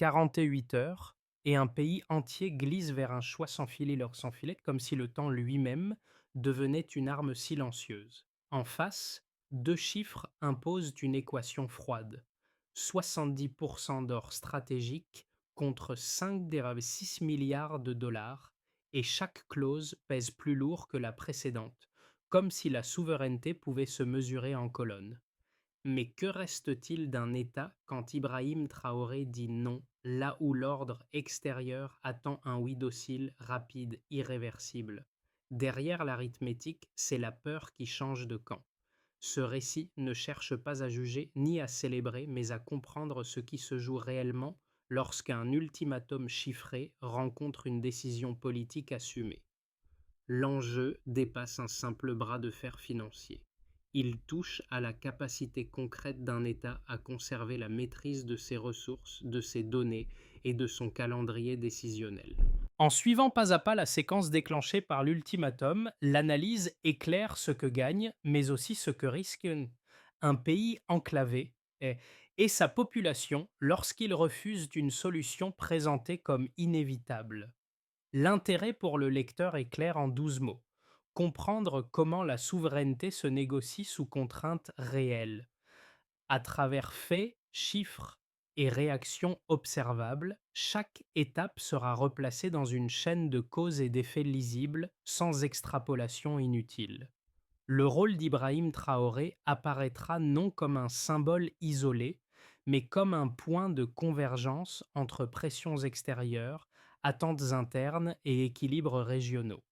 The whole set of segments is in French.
48 heures et un pays entier glisse vers un choix sans filet sans filet, comme si le temps lui-même devenait une arme silencieuse. En face, deux chiffres imposent une équation froide. 70% d'or stratégique contre 5,6 milliards de dollars, et chaque clause pèse plus lourd que la précédente, comme si la souveraineté pouvait se mesurer en colonnes. Mais que reste-t-il d'un État quand Ibrahim Traoré dit non, là où l'ordre extérieur attend un oui docile, rapide, irréversible? Derrière l'arithmétique, c'est la peur qui change de camp. Ce récit ne cherche pas à juger ni à célébrer, mais à comprendre ce qui se joue réellement lorsqu'un ultimatum chiffré rencontre une décision politique assumée. L'enjeu dépasse un simple bras de fer financier. Il touche à la capacité concrète d'un État à conserver la maîtrise de ses ressources, de ses données et de son calendrier décisionnel. En suivant pas à pas la séquence déclenchée par l'ultimatum, l'analyse éclaire ce que gagne, mais aussi ce que risque un pays enclavé et sa population lorsqu'il refuse d'une solution présentée comme inévitable. L'intérêt pour le lecteur est clair en 12 mots. Comprendre comment la souveraineté se négocie sous contraintes réelles. À travers faits, chiffres et réactions observables, chaque étape sera replacée dans une chaîne de causes et d'effets lisibles, sans extrapolation inutile. Le rôle d'Ibrahim Traoré apparaîtra non comme un symbole isolé, mais comme un point de convergence entre pressions extérieures, attentes internes et équilibres régionaux.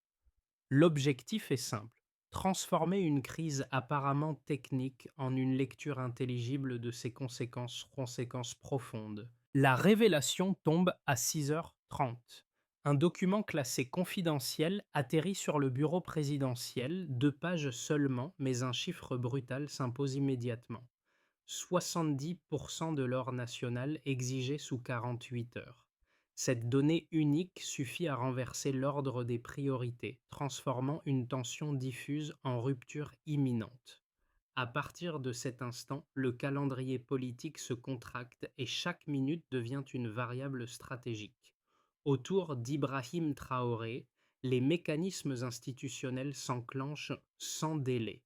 L'objectif est simple: transformer une crise apparemment technique en une lecture intelligible de ses conséquences profondes. La révélation tombe à 6h30. Un document classé confidentiel atterrit sur le bureau présidentiel, 2 pages seulement, mais un chiffre brutal s'impose immédiatement. 70% de l'or national exigé sous 48 heures. Cette donnée unique suffit à renverser l'ordre des priorités, transformant une tension diffuse en rupture imminente. À partir de cet instant, le calendrier politique se contracte et chaque minute devient une variable stratégique. Autour d'Ibrahim Traoré, les mécanismes institutionnels s'enclenchent sans délai.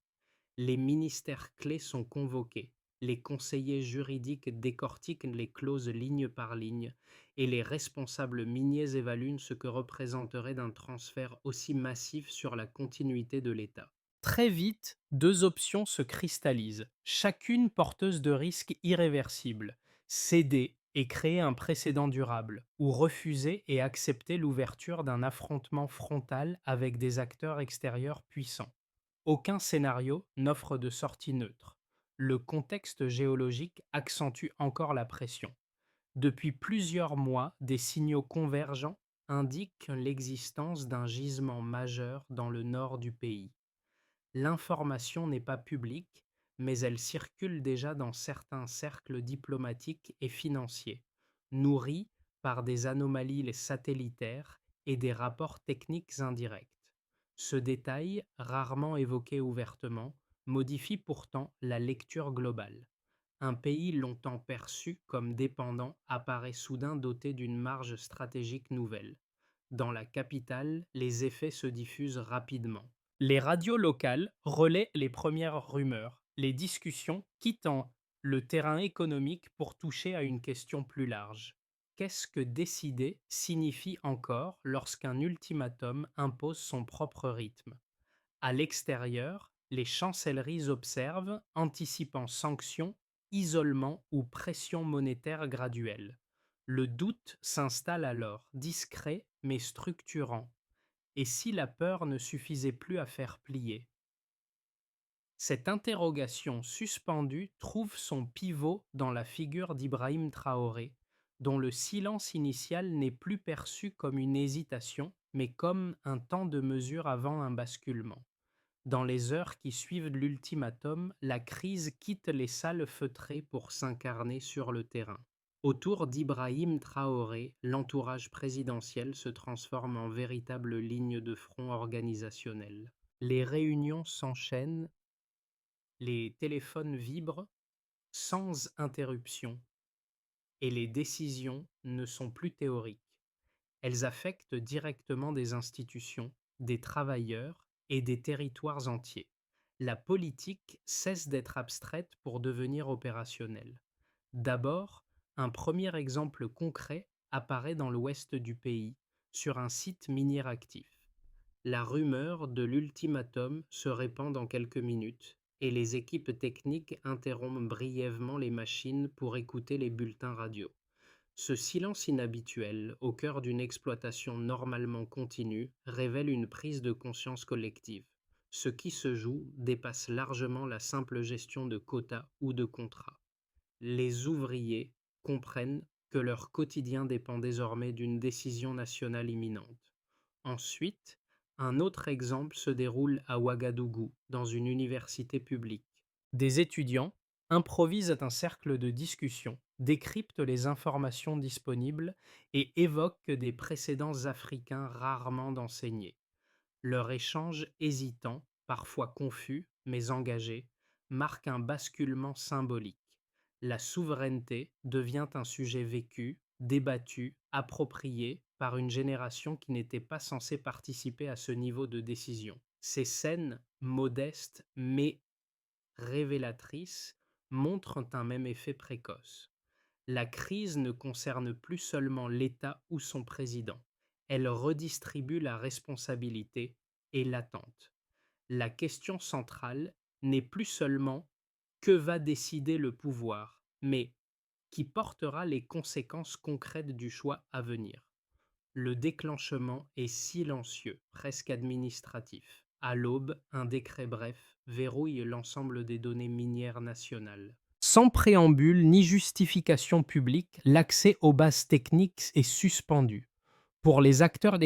Les ministères clés sont convoqués, les conseillers juridiques décortiquent les clauses ligne par ligne, et les responsables miniers évaluent ce que représenterait d'un transfert aussi massif sur la continuité de l'État. Très vite, deux options se cristallisent, chacune porteuse de risques irréversibles: céder et créer un précédent durable, ou refuser et accepter l'ouverture d'un affrontement frontal avec des acteurs extérieurs puissants. Aucun scénario n'offre de sortie neutre. Le contexte géologique accentue encore la pression. Depuis plusieurs mois, des signaux convergents indiquent l'existence d'un gisement majeur dans le nord du pays. L'information n'est pas publique, mais elle circule déjà dans certains cercles diplomatiques et financiers, nourris par des anomalies satellitaires et des rapports techniques indirects. Ce détail, rarement évoqué ouvertement, modifie pourtant la lecture globale. Un pays longtemps perçu comme dépendant apparaît soudain doté d'une marge stratégique nouvelle. Dans la capitale, les effets se diffusent rapidement. Les radios locales relaient les premières rumeurs, les discussions quittant le terrain économique pour toucher à une question plus large. Qu'est-ce que décider signifie encore lorsqu'un ultimatum impose son propre rythme? À l'extérieur, les chancelleries observent, anticipant sanctions, isolement ou pression monétaire graduelle. Le doute s'installe alors, discret mais structurant. Et si la peur ne suffisait plus à faire plier? Cette interrogation suspendue trouve son pivot dans la figure d'Ibrahim Traoré, dont le silence initial n'est plus perçu comme une hésitation, mais comme un temps de mesure avant un basculement. Dans les heures qui suivent l'ultimatum, la crise quitte les salles feutrées pour s'incarner sur le terrain. Autour d'Ibrahim Traoré, l'entourage présidentiel se transforme en véritable ligne de front organisationnelle. Les réunions s'enchaînent, les téléphones vibrent sans interruption, et les décisions ne sont plus théoriques. Elles affectent directement des institutions, des travailleurs et des territoires entiers. La politique cesse d'être abstraite pour devenir opérationnelle. D'abord, un premier exemple concret apparaît dans l'ouest du pays, sur un site minier actif. La rumeur de l'ultimatum se répand dans quelques minutes et les équipes techniques interrompent brièvement les machines pour écouter les bulletins radio. Ce silence inhabituel, au cœur d'une exploitation normalement continue, révèle une prise de conscience collective. Ce qui se joue dépasse largement la simple gestion de quotas ou de contrats. Les ouvriers comprennent que leur quotidien dépend désormais d'une décision nationale imminente. Ensuite, un autre exemple se déroule à Ouagadougou, dans une université publique. Des étudiants improvisent un cercle de discussion, décryptent les informations disponibles et évoquent des précédents africains rarement enseignés. Leur échange hésitant, parfois confus, mais engagé, marque un basculement symbolique. La souveraineté devient un sujet vécu, débattu, approprié par une génération qui n'était pas censée participer à ce niveau de décision. Ces scènes, modestes mais révélatrices, montrent un même effet précoce. La crise ne concerne plus seulement l'État ou son président. Elle redistribue la responsabilité et l'attente. La question centrale n'est plus seulement que va décider le pouvoir, mais qui portera les conséquences concrètes du choix à venir. Le déclenchement est silencieux, presque administratif. À l'aube, un décret bref verrouille l'ensemble des données minières nationales. Sans préambule ni justification publique, l'accès aux bases techniques est suspendu. Pour les acteurs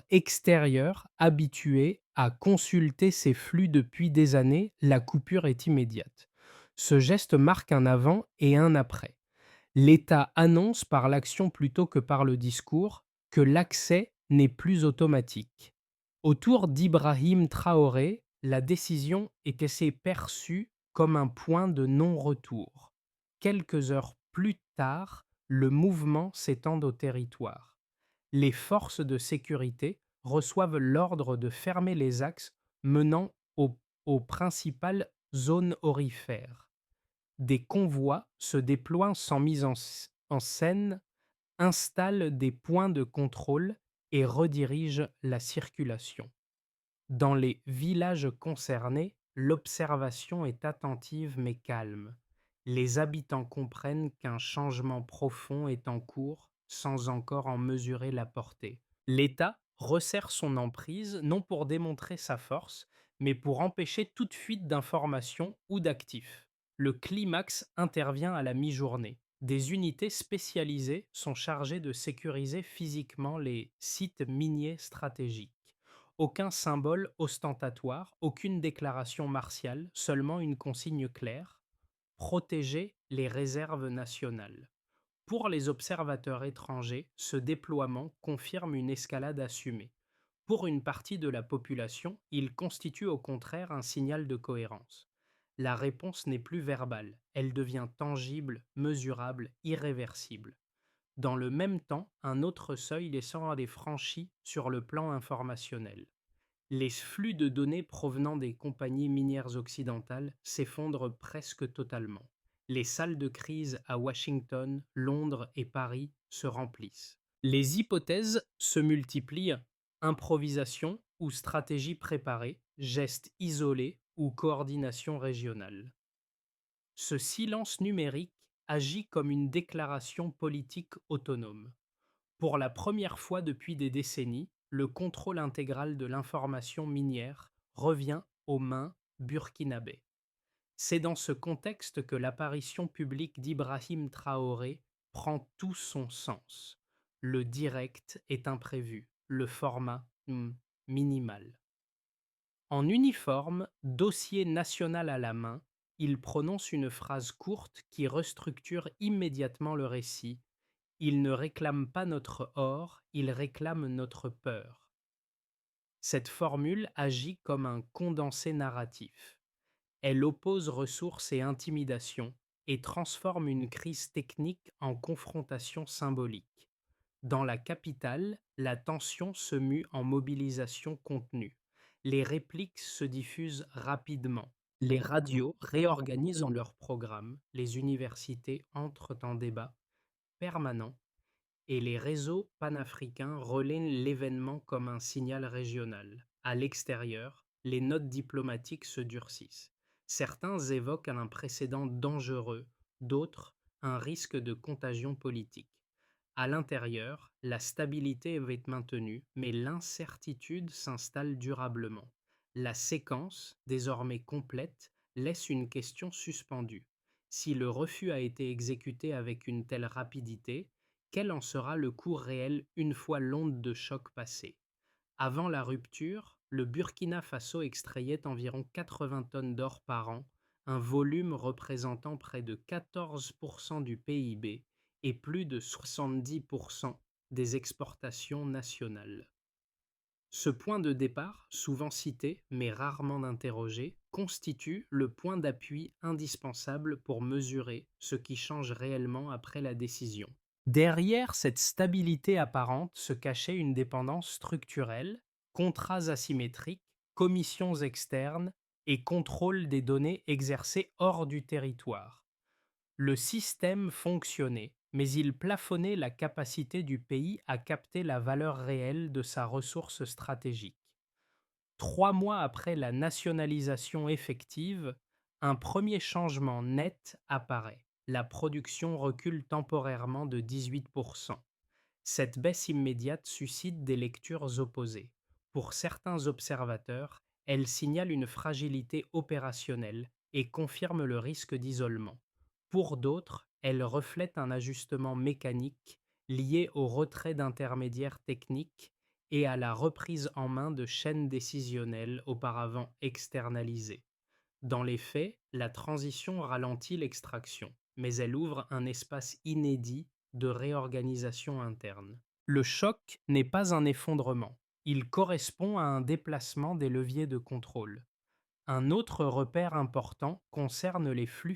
extérieurs habitués à consulter ces flux depuis des années, la coupure est immédiate. Ce geste marque un avant et un après. L'État annonce par l'action plutôt que par le discours que l'accès n'est plus automatique. Autour d'Ibrahim Traoré, la décision était perçue comme un point de non-retour. Quelques heures plus tard, le mouvement s'étend au territoire. Les forces de sécurité reçoivent l'ordre de fermer les axes menant aux principales zones aurifères. Des convois se déploient sans mise en scène, installent des points de contrôle et redirigent la circulation. Dans les villages concernés, l'observation est attentive mais calme. Les habitants comprennent qu'un changement profond est en cours sans encore en mesurer la portée. L'État resserre son emprise non pour démontrer sa force, mais pour empêcher toute fuite d'informations ou d'actifs. Le climax intervient à la mi-journée. Des unités spécialisées sont chargées de sécuriser physiquement les sites miniers stratégiques. Aucun symbole ostentatoire, aucune déclaration martiale, seulement une consigne claire: protéger les réserves nationales. Pour les observateurs étrangers, ce déploiement confirme une escalade assumée. Pour une partie de la population, il constitue au contraire un signal de cohérence. La réponse n'est plus verbale, elle devient tangible, mesurable, irréversible. Dans le même temps, un autre seuil est franchi sur le plan informationnel. Les flux de données provenant des compagnies minières occidentales s'effondrent presque totalement. Les salles de crise à Washington, Londres et Paris se remplissent. Les hypothèses se multiplient: improvisation ou stratégie préparée, gestes isolés ou coordination régionale. Ce silence numérique agit comme une déclaration politique autonome. Pour la première fois depuis des décennies, le contrôle intégral de l'information minière revient aux mains burkinabées. C'est dans ce contexte que l'apparition publique d'Ibrahim Traoré prend tout son sens. Le direct est imprévu, le format minimal. En uniforme, dossier national à la main, il prononce une phrase courte qui restructure immédiatement le récit: il ne réclame pas notre or, il réclame notre peur. Cette formule agit comme un condensé narratif. Elle oppose ressources et intimidation, et transforme une crise technique en confrontation symbolique. Dans la capitale, la tension se mue en mobilisation contenue. Les répliques se diffusent rapidement. Les radios réorganisent leurs programmes, les universités entrent en débat permanent et les réseaux panafricains relaient l'événement comme un signal régional. À l'extérieur, les notes diplomatiques se durcissent. Certains évoquent un précédent dangereux, d'autres un risque de contagion politique. À l'intérieur, la stabilité est maintenue, mais l'incertitude s'installe durablement. La séquence, désormais complète, laisse une question suspendue. Si le refus a été exécuté avec une telle rapidité, quel en sera le coût réel une fois l'onde de choc passée? Avant la rupture, le Burkina Faso extrayait environ 80 tonnes d'or par an, un volume représentant près de 14% du PIB et plus de 70% des exportations nationales. Ce point de départ, souvent cité mais rarement interrogé, constitue le point d'appui indispensable pour mesurer ce qui change réellement après la décision. Derrière cette stabilité apparente se cachait une dépendance structurelle, contrats asymétriques, commissions externes et contrôle des données exercés hors du territoire. Le système fonctionnait, mais il plafonnait la capacité du pays à capter la valeur réelle de sa ressource stratégique. 3 mois après la nationalisation effective, un premier changement net apparaît. La production recule temporairement de 18%. Cette baisse immédiate suscite des lectures opposées. Pour certains observateurs, elle signale une fragilité opérationnelle et confirme le risque d'isolement. Pour d'autres, elle reflète un ajustement mécanique lié au retrait d'intermédiaires techniques et à la reprise en main de chaînes décisionnelles auparavant externalisées. Dans les faits, la transition ralentit l'extraction, mais elle ouvre un espace inédit de réorganisation interne. Le choc n'est pas un effondrement, il correspond à un déplacement des leviers de contrôle. Un autre repère important concerne les flux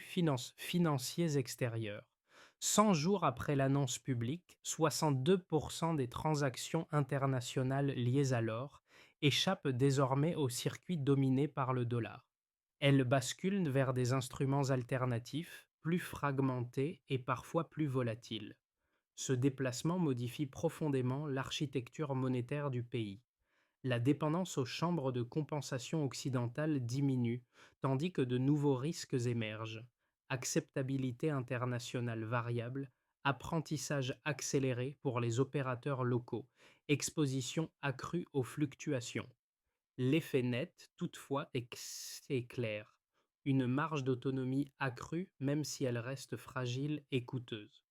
financiers extérieurs. 100 jours après l'annonce publique, 62% des transactions internationales liées à l'or échappent désormais au circuit dominé par le dollar. Elles basculent vers des instruments alternatifs, plus fragmentés et parfois plus volatiles. Ce déplacement modifie profondément l'architecture monétaire du pays. La dépendance aux chambres de compensation occidentales diminue, tandis que de nouveaux risques émergent. Acceptabilité internationale variable, apprentissage accéléré pour les opérateurs locaux, exposition accrue aux fluctuations. L'effet net, toutefois, est clair. Une marge d'autonomie accrue, même si elle reste fragile et coûteuse.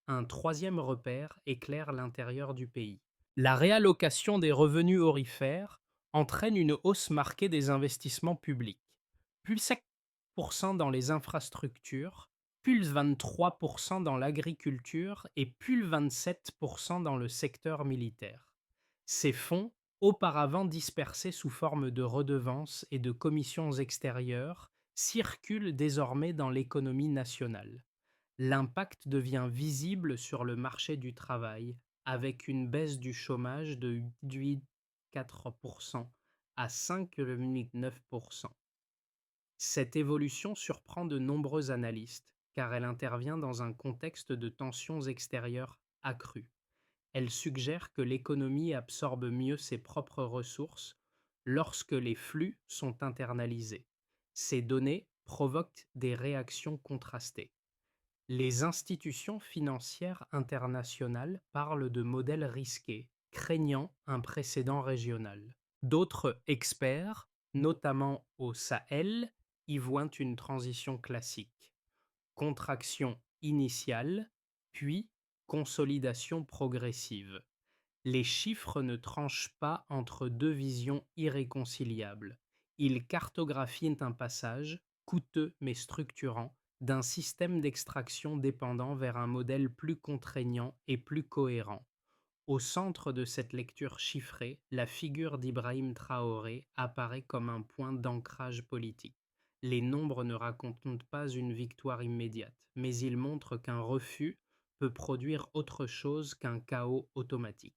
Un troisième repère éclaire l'intérieur du pays. La réallocation des revenus aurifères entraîne une hausse marquée des investissements publics. Plus 5% dans les infrastructures, plus 23% dans l'agriculture et plus 27% dans le secteur militaire. Ces fonds, auparavant dispersés sous forme de redevances et de commissions extérieures, circulent désormais dans l'économie nationale. L'impact devient visible sur le marché du travail, avec une baisse du chômage de 8,4% à 5,9%. Cette évolution surprend de nombreux analystes, car elle intervient dans un contexte de tensions extérieures accrues. Elle suggère que l'économie absorbe mieux ses propres ressources lorsque les flux sont internalisés. Ces données provoquent des réactions contrastées. Les institutions financières internationales parlent de modèles risqués, craignant un précédent régional. D'autres experts, notamment au Sahel, y voient une transition classique. Contraction initiale, puis consolidation progressive. Les chiffres ne tranchent pas entre deux visions irréconciliables. Ils cartographient un passage, coûteux mais structurant, d'un système d'extraction dépendant vers un modèle plus contraignant et plus cohérent. Au centre de cette lecture chiffrée, la figure d'Ibrahim Traoré apparaît comme un point d'ancrage politique. Les nombres ne racontent pas une victoire immédiate, mais ils montrent qu'un refus peut produire autre chose qu'un chaos automatique.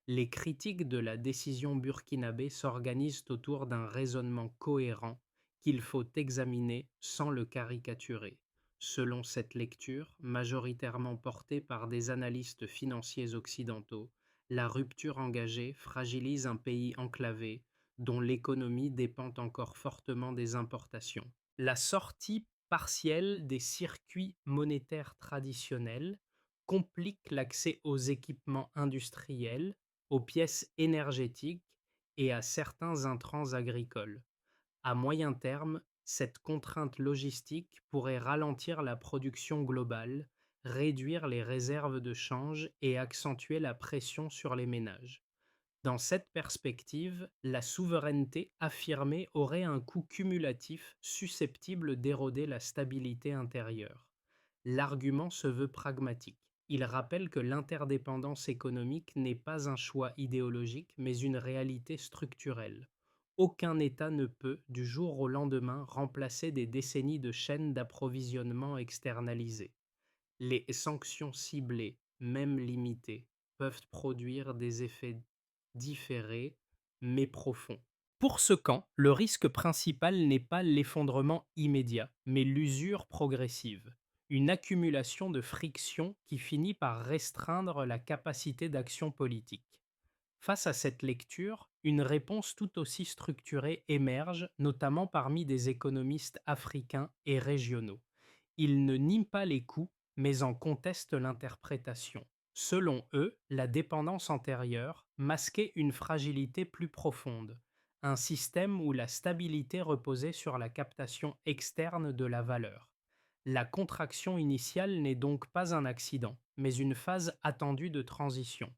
Les critiques de la décision burkinabé s'organisent autour d'un raisonnement cohérent qu'il faut examiner sans le caricaturer. Selon cette lecture, majoritairement portée par des analystes financiers occidentaux, la rupture engagée fragilise un pays enclavé dont l'économie dépend encore fortement des importations. La sortie partielle des circuits monétaires traditionnels complique l'accès aux équipements industriels, aux pièces énergétiques et à certains intrants agricoles. À moyen terme, cette contrainte logistique pourrait ralentir la production globale, réduire les réserves de change et accentuer la pression sur les ménages. Dans cette perspective, la souveraineté affirmée aurait un coût cumulatif susceptible d'éroder la stabilité intérieure. L'argument se veut pragmatique. Il rappelle que l'interdépendance économique n'est pas un choix idéologique, mais une réalité structurelle. Aucun État ne peut, du jour au lendemain, remplacer des décennies de chaînes d'approvisionnement externalisées. Les sanctions ciblées, même limitées, peuvent produire des effets différés mais profonds. Pour ce camp, le risque principal n'est pas l'effondrement immédiat, mais l'usure progressive, une accumulation de frictions qui finit par restreindre la capacité d'action politique. Face à cette lecture, une réponse tout aussi structurée émerge, notamment parmi des économistes africains et régionaux. Ils ne nient pas les coûts, mais en contestent l'interprétation. Selon eux, la dépendance antérieure masquait une fragilité plus profonde, un système où la stabilité reposait sur la captation externe de la valeur. La contraction initiale n'est donc pas un accident, mais une phase attendue de transition.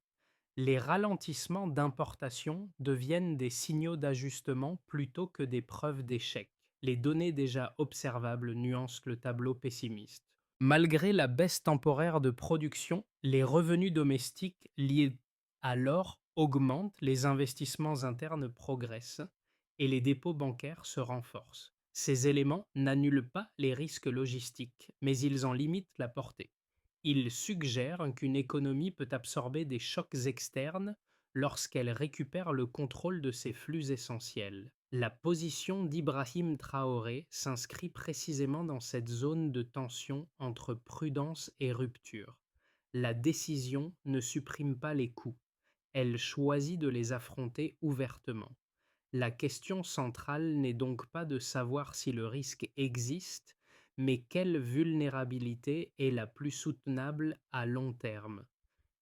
Les ralentissements d'importation deviennent des signaux d'ajustement plutôt que des preuves d'échec. Les données déjà observables nuancent le tableau pessimiste. Malgré la baisse temporaire de production, les revenus domestiques liés à l'or augmentent, les investissements internes progressent et les dépôts bancaires se renforcent. Ces éléments n'annulent pas les risques logistiques, mais ils en limitent la portée. Il suggère qu'une économie peut absorber des chocs externes lorsqu'elle récupère le contrôle de ses flux essentiels. La position d'Ibrahim Traoré s'inscrit précisément dans cette zone de tension entre prudence et rupture. La décision ne supprime pas les coûts, elle choisit de les affronter ouvertement. La question centrale n'est donc pas de savoir si le risque existe, mais quelle vulnérabilité est la plus soutenable à long terme,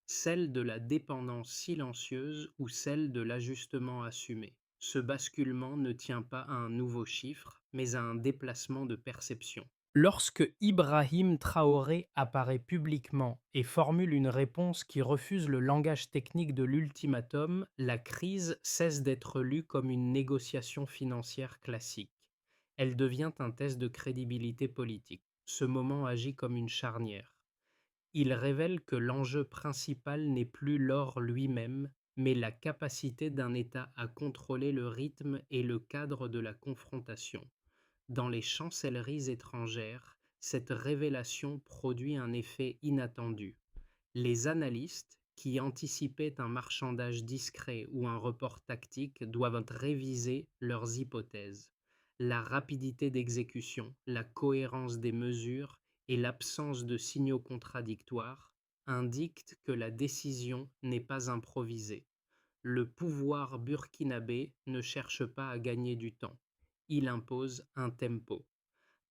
celle de la dépendance silencieuse ou celle de l'ajustement assumé. Ce basculement ne tient pas à un nouveau chiffre, mais à un déplacement de perception. Lorsque Ibrahim Traoré apparaît publiquement et formule une réponse qui refuse le langage technique de l'ultimatum, la crise cesse d'être lue comme une négociation financière classique. Elle devient un test de crédibilité politique. Ce moment agit comme une charnière. Il révèle que l'enjeu principal n'est plus l'or lui-même, mais la capacité d'un État à contrôler le rythme et le cadre de la confrontation. Dans les chancelleries étrangères, cette révélation produit un effet inattendu. Les analystes, qui anticipaient un marchandage discret ou un report tactique, doivent réviser leurs hypothèses. La rapidité d'exécution, la cohérence des mesures et l'absence de signaux contradictoires indiquent que la décision n'est pas improvisée. Le pouvoir burkinabé ne cherche pas à gagner du temps. Il impose un tempo.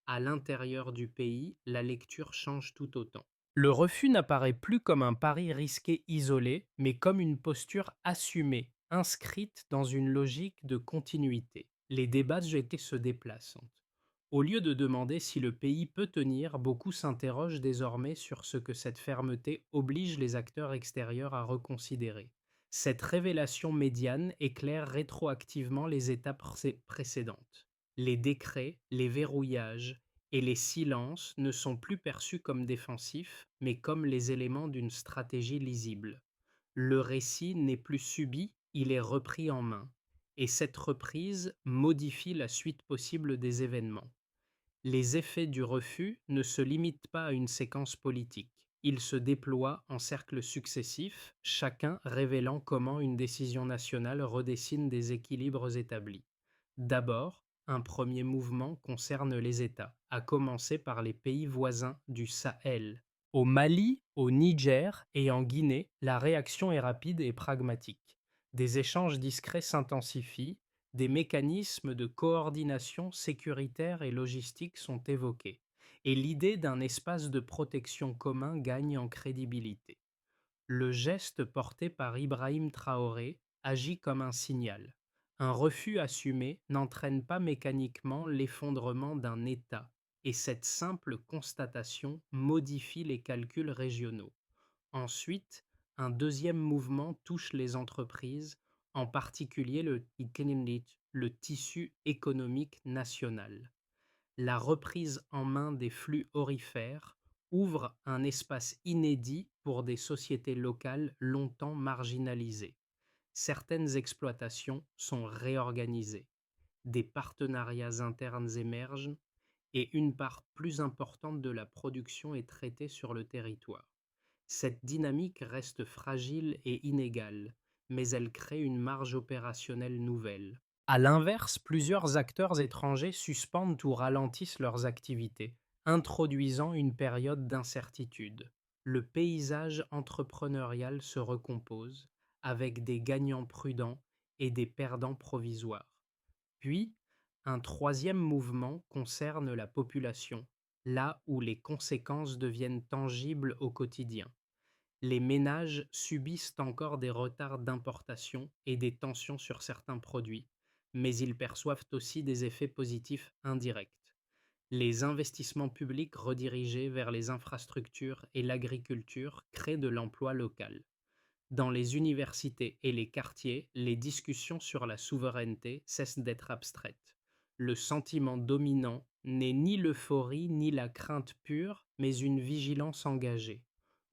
À l'intérieur du pays, la lecture change tout autant. Le refus n'apparaît plus comme un pari risqué isolé, mais comme une posture assumée, inscrite dans une logique de continuité. Les débats de GT se déplacent. Au lieu de demander si le pays peut tenir, beaucoup s'interrogent désormais sur ce que cette fermeté oblige les acteurs extérieurs à reconsidérer. Cette révélation médiane éclaire rétroactivement les étapes précédentes. Les décrets, les verrouillages et les silences ne sont plus perçus comme défensifs, mais comme les éléments d'une stratégie lisible. Le récit n'est plus subi, il est repris en main. Et cette reprise modifie la suite possible des événements. Les effets du refus ne se limitent pas à une séquence politique. Ils se déploient en cercles successifs, chacun révélant comment une décision nationale redessine des équilibres établis. D'abord, un premier mouvement concerne les États, à commencer par les pays voisins du Sahel. Au Mali, au Niger et en Guinée, la réaction est rapide et pragmatique. Des échanges discrets s'intensifient, des mécanismes de coordination sécuritaire et logistique sont évoqués, et l'idée d'un espace de protection commun gagne en crédibilité. Le geste porté par Ibrahim Traoré agit comme un signal. Un refus assumé n'entraîne pas mécaniquement l'effondrement d'un État, et cette simple constatation modifie les calculs régionaux. Ensuite, un deuxième mouvement touche les entreprises, en particulier le tissu économique national. La reprise en main des flux aurifères ouvre un espace inédit pour des sociétés locales longtemps marginalisées. Certaines exploitations sont réorganisées, des partenariats internes émergent et une part plus importante de la production est traitée sur le territoire. Cette dynamique reste fragile et inégale, mais elle crée une marge opérationnelle nouvelle. À l'inverse, plusieurs acteurs étrangers suspendent ou ralentissent leurs activités, introduisant une période d'incertitude. Le paysage entrepreneurial se recompose, avec des gagnants prudents et des perdants provisoires. Puis, un troisième mouvement concerne la population, là où les conséquences deviennent tangibles au quotidien. Les ménages subissent encore des retards d'importation et des tensions sur certains produits, mais ils perçoivent aussi des effets positifs indirects. Les investissements publics redirigés vers les infrastructures et l'agriculture créent de l'emploi local. Dans les universités et les quartiers, les discussions sur la souveraineté cessent d'être abstraites. Le sentiment dominant n'est ni l'euphorie ni la crainte pure, mais une vigilance engagée.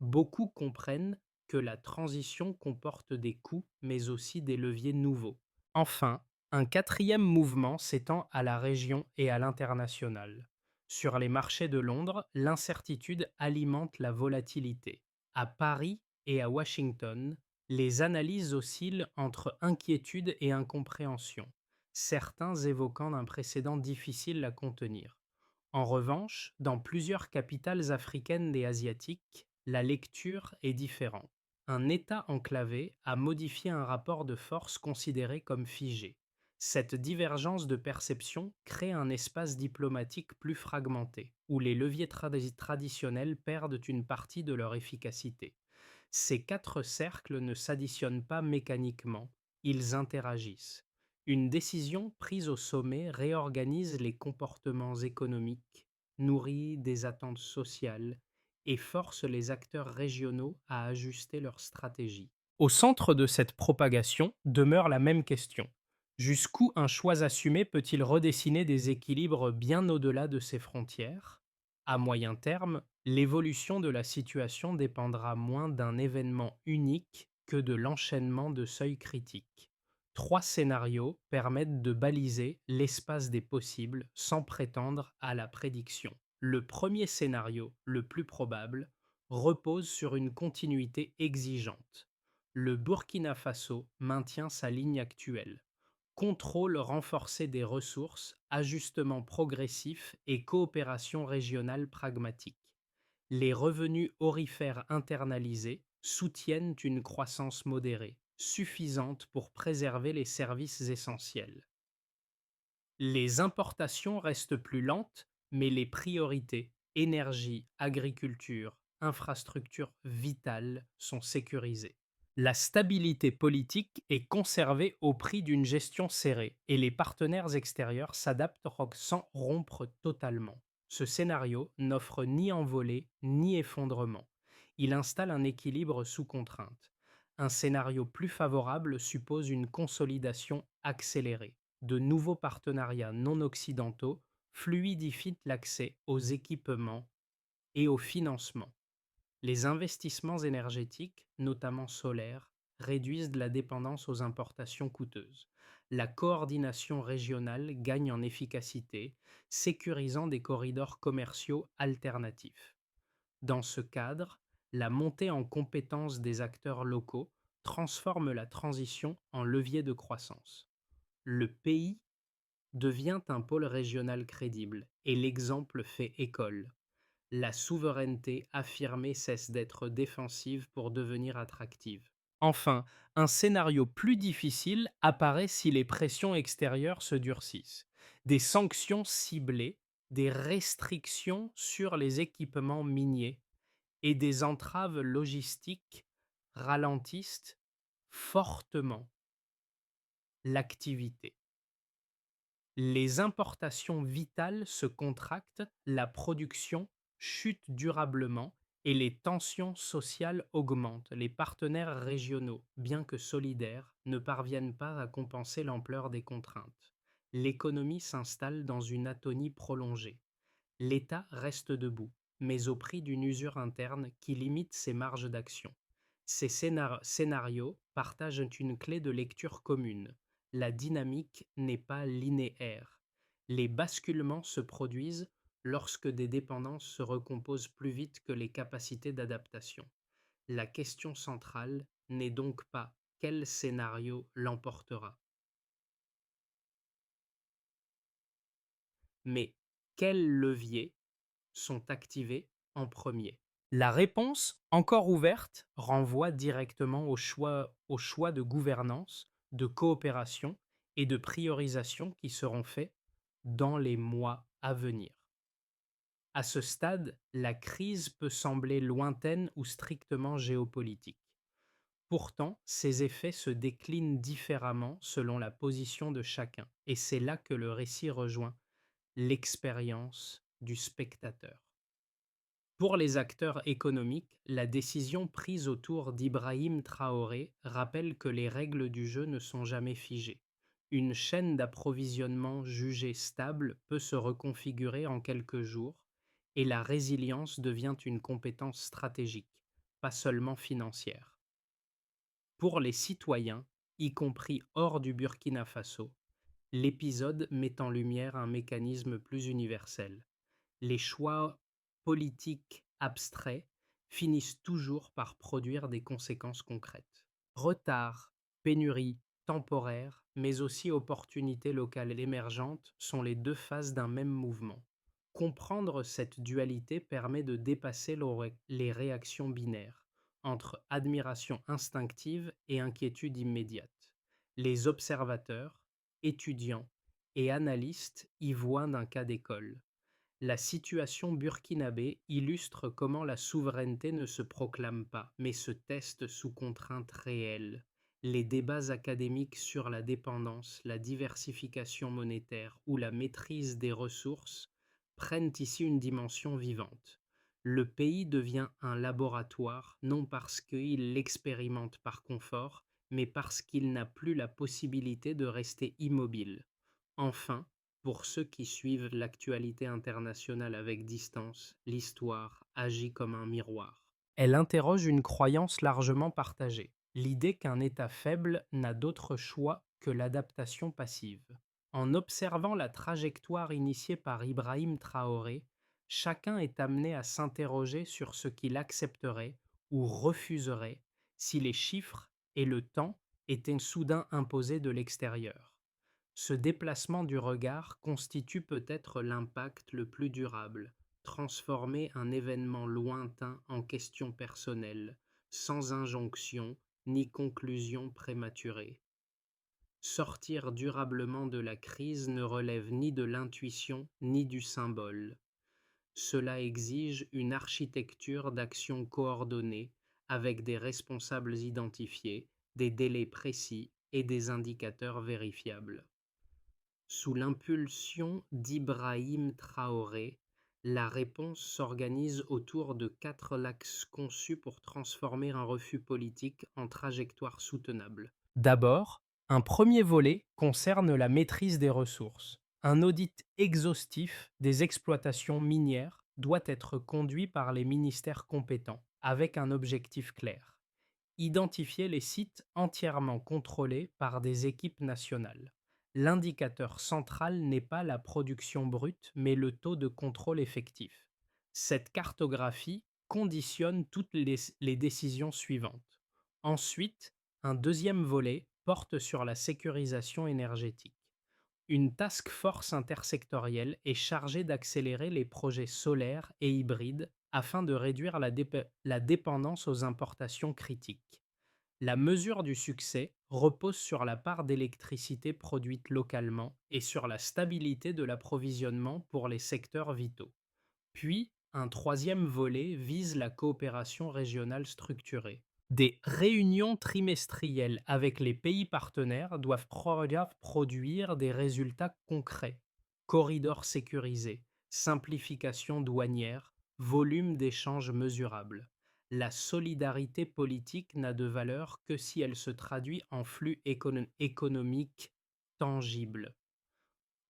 Beaucoup comprennent que la transition comporte des coûts, mais aussi des leviers nouveaux. Enfin, un quatrième mouvement s'étend à la région et à l'international. Sur les marchés de Londres, l'incertitude alimente la volatilité. À Paris, et à Washington, les analyses oscillent entre inquiétude et incompréhension, certains évoquant un précédent difficile à contenir. En revanche, dans plusieurs capitales africaines et asiatiques, la lecture est différente. Un État enclavé a modifié un rapport de force considéré comme figé. Cette divergence de perception crée un espace diplomatique plus fragmenté, où les leviers traditionnels perdent une partie de leur efficacité. Ces quatre cercles ne s'additionnent pas mécaniquement, ils interagissent. Une décision prise au sommet réorganise les comportements économiques, nourrit des attentes sociales et force les acteurs régionaux à ajuster leur stratégie. Au centre de cette propagation demeure la même question. Jusqu'où un choix assumé peut-il redessiner des équilibres bien au-delà de ses frontières? À moyen terme, l'évolution de la situation dépendra moins d'un événement unique que de l'enchaînement de seuils critiques. Trois scénarios permettent de baliser l'espace des possibles sans prétendre à la prédiction. Le premier scénario, le plus probable, repose sur une continuité exigeante. Le Burkina Faso maintient sa ligne actuelle. Contrôle renforcé des ressources, ajustement progressif et coopération régionale pragmatique. Les revenus aurifères internalisés soutiennent une croissance modérée, suffisante pour préserver les services essentiels. Les importations restent plus lentes, mais les priorités, énergie, agriculture, infrastructures vitales, sont sécurisées. La stabilité politique est conservée au prix d'une gestion serrée et les partenaires extérieurs s'adaptent sans rompre totalement. Ce scénario n'offre ni envolée ni effondrement. Il installe un équilibre sous contrainte. Un scénario plus favorable suppose une consolidation accélérée. De nouveaux partenariats non occidentaux fluidifient l'accès aux équipements et au financement. Les investissements énergétiques, notamment solaires, réduisent la dépendance aux importations coûteuses. La coordination régionale gagne en efficacité, sécurisant des corridors commerciaux alternatifs. Dans ce cadre, la montée en compétence des acteurs locaux transforme la transition en levier de croissance. Le pays devient un pôle régional crédible et l'exemple fait école. La souveraineté affirmée cesse d'être défensive pour devenir attractive. Enfin, un scénario plus difficile apparaît si les pressions extérieures se durcissent. Des sanctions ciblées, des restrictions sur les équipements miniers et des entraves logistiques ralentissent fortement l'activité. Les importations vitales se contractent, la production chute durablement et les tensions sociales augmentent. Les partenaires régionaux, bien que solidaires, ne parviennent pas à compenser l'ampleur des contraintes. L'économie s'installe dans une atonie prolongée. L'État reste debout, mais au prix d'une usure interne qui limite ses marges d'action. Ces scénarios partagent une clé de lecture commune. La dynamique n'est pas linéaire. Les basculements se produisent lorsque des dépendances se recomposent plus vite que les capacités d'adaptation. La question centrale n'est donc pas quel scénario l'emportera, mais quels leviers sont activés en premier. La réponse, encore ouverte, renvoie directement au choix de gouvernance, de coopération et de priorisation qui seront faits dans les mois à venir. À ce stade, la crise peut sembler lointaine ou strictement géopolitique. Pourtant, ses effets se déclinent différemment selon la position de chacun, et c'est là que le récit rejoint l'expérience du spectateur. Pour les acteurs économiques, la décision prise autour d'Ibrahim Traoré rappelle que les règles du jeu ne sont jamais figées. Une chaîne d'approvisionnement jugée stable peut se reconfigurer en quelques jours et la résilience devient une compétence stratégique, pas seulement financière. Pour les citoyens, y compris hors du Burkina Faso, l'épisode met en lumière un mécanisme plus universel. Les choix politiques abstraits finissent toujours par produire des conséquences concrètes. Retard, pénurie temporaire, mais aussi opportunités locales émergentes sont les deux faces d'un même mouvement. Comprendre cette dualité permet de dépasser les réactions binaires entre admiration instinctive et inquiétude immédiate. Les observateurs, étudiants et analystes y voient d'un cas d'école. La situation burkinabé illustre comment la souveraineté ne se proclame pas, mais se teste sous contraintes réelles. Les débats académiques sur la dépendance, la diversification monétaire ou la maîtrise des ressources prennent ici une dimension vivante. Le pays devient un laboratoire non parce qu'il l'expérimente par confort, mais parce qu'il n'a plus la possibilité de rester immobile. Enfin, pour ceux qui suivent l'actualité internationale avec distance, l'histoire agit comme un miroir. Elle interroge une croyance largement partagée, l'idée qu'un État faible n'a d'autre choix que l'adaptation passive. En observant la trajectoire initiée par Ibrahim Traoré, chacun est amené à s'interroger sur ce qu'il accepterait ou refuserait si les chiffres et le temps étaient soudain imposés de l'extérieur. Ce déplacement du regard constitue peut-être l'impact le plus durable, transformer un événement lointain en question personnelle, sans injonction ni conclusion prématurée. Sortir durablement de la crise ne relève ni de l'intuition ni du symbole. Cela exige une architecture d'action coordonnée avec des responsables identifiés, des délais précis et des indicateurs vérifiables. Sous l'impulsion d'Ibrahim Traoré, la réponse s'organise autour de 4 axes conçus pour transformer un refus politique en trajectoire soutenable. D'abord, un premier volet concerne la maîtrise des ressources. Un audit exhaustif des exploitations minières doit être conduit par les ministères compétents, avec un objectif clair: identifier les sites entièrement contrôlés par des équipes nationales. L'indicateur central n'est pas la production brute, mais le taux de contrôle effectif. Cette cartographie conditionne toutes les décisions suivantes. Ensuite, un deuxième volet porte sur la sécurisation énergétique. Une task force intersectorielle est chargée d'accélérer les projets solaires et hybrides afin de réduire la dépendance aux importations critiques. La mesure du succès repose sur la part d'électricité produite localement et sur la stabilité de l'approvisionnement pour les secteurs vitaux. Puis, un troisième volet vise la coopération régionale structurée. Des réunions trimestrielles avec les pays partenaires doivent produire des résultats concrets. Corridors sécurisés, simplification douanière, volume d'échanges mesurables. La solidarité politique n'a de valeur que si elle se traduit en flux économiques tangibles.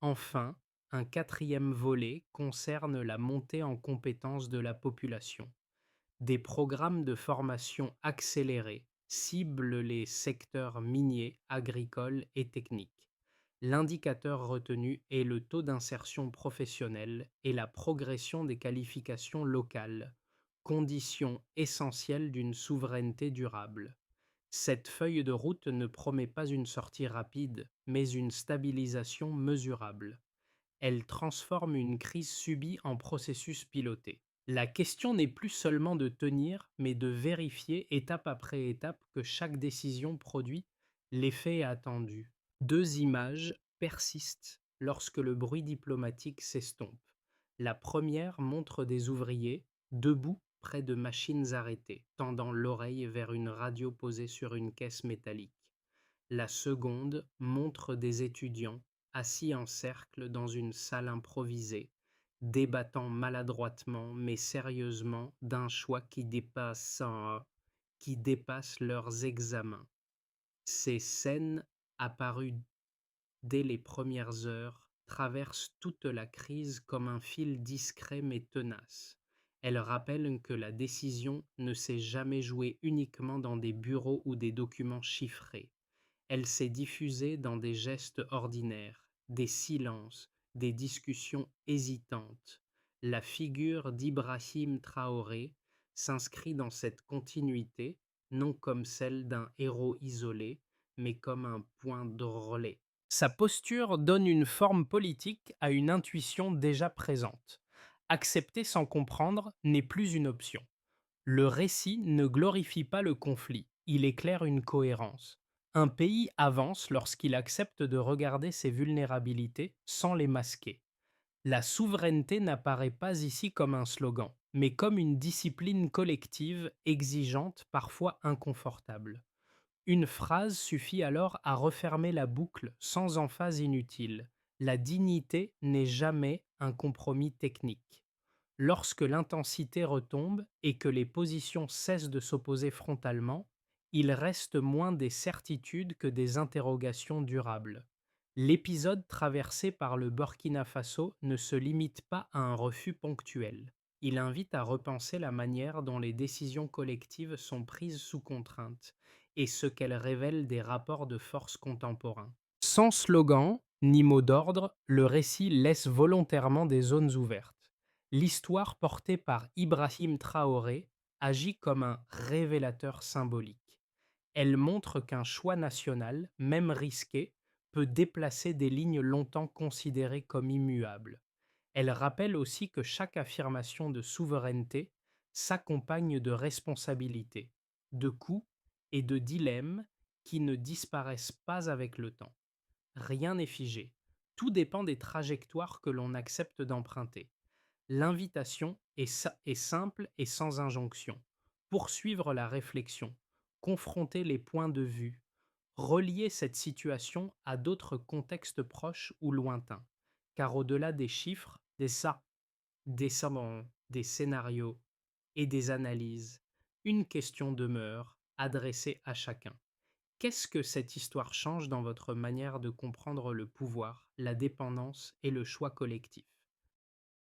Enfin, un quatrième volet concerne la montée en compétences de la population. Des programmes de formation accélérés ciblent les secteurs miniers, agricoles et techniques. L'indicateur retenu est le taux d'insertion professionnelle et la progression des qualifications locales, condition essentielle d'une souveraineté durable. Cette feuille de route ne promet pas une sortie rapide, mais une stabilisation mesurable. Elle transforme une crise subie en processus piloté. La question n'est plus seulement de tenir, mais de vérifier étape après étape que chaque décision produit l'effet attendu. Deux images persistent lorsque le bruit diplomatique s'estompe. La première montre des ouvriers debout près de machines arrêtées, tendant l'oreille vers une radio posée sur une caisse métallique. La seconde montre des étudiants assis en cercle dans une salle improvisée, débattant maladroitement mais sérieusement d'un choix qui dépasse leurs examens. Ces scènes, apparues dès les premières heures, traversent toute la crise comme un fil discret mais tenace. Elles rappellent que la décision ne s'est jamais jouée uniquement dans des bureaux ou des documents chiffrés. Elle s'est diffusée dans des gestes ordinaires, des silences, des discussions hésitantes. La figure d'Ibrahim Traoré s'inscrit dans cette continuité, non comme celle d'un héros isolé, mais comme un point de relais. Sa posture donne une forme politique à une intuition déjà présente. Accepter sans comprendre n'est plus une option. Le récit ne glorifie pas le conflit, il éclaire une cohérence. Un pays avance lorsqu'il accepte de regarder ses vulnérabilités sans les masquer. La souveraineté n'apparaît pas ici comme un slogan, mais comme une discipline collective exigeante, parfois inconfortable. Une phrase suffit alors à refermer la boucle sans emphase inutile. La dignité n'est jamais un compromis technique. Lorsque l'intensité retombe et que les positions cessent de s'opposer frontalement, il reste moins des certitudes que des interrogations durables. L'épisode traversé par le Burkina Faso ne se limite pas à un refus ponctuel. Il invite à repenser la manière dont les décisions collectives sont prises sous contrainte et ce qu'elles révèlent des rapports de force contemporains. Sans slogan ni mot d'ordre, le récit laisse volontairement des zones ouvertes. L'histoire portée par Ibrahim Traoré agit comme un révélateur symbolique. Elle montre qu'un choix national, même risqué, peut déplacer des lignes longtemps considérées comme immuables. Elle rappelle aussi que chaque affirmation de souveraineté s'accompagne de responsabilités, de coûts et de dilemmes qui ne disparaissent pas avec le temps. Rien n'est figé, tout dépend des trajectoires que l'on accepte d'emprunter. L'invitation est simple et sans injonction. Poursuivre la réflexion, confronter les points de vue, relier cette situation à d'autres contextes proches ou lointains. Car au-delà des chiffres, des savants, des scénarios et des analyses, une question demeure adressée à chacun. Qu'est-ce que cette histoire change dans votre manière de comprendre le pouvoir, la dépendance et le choix collectif?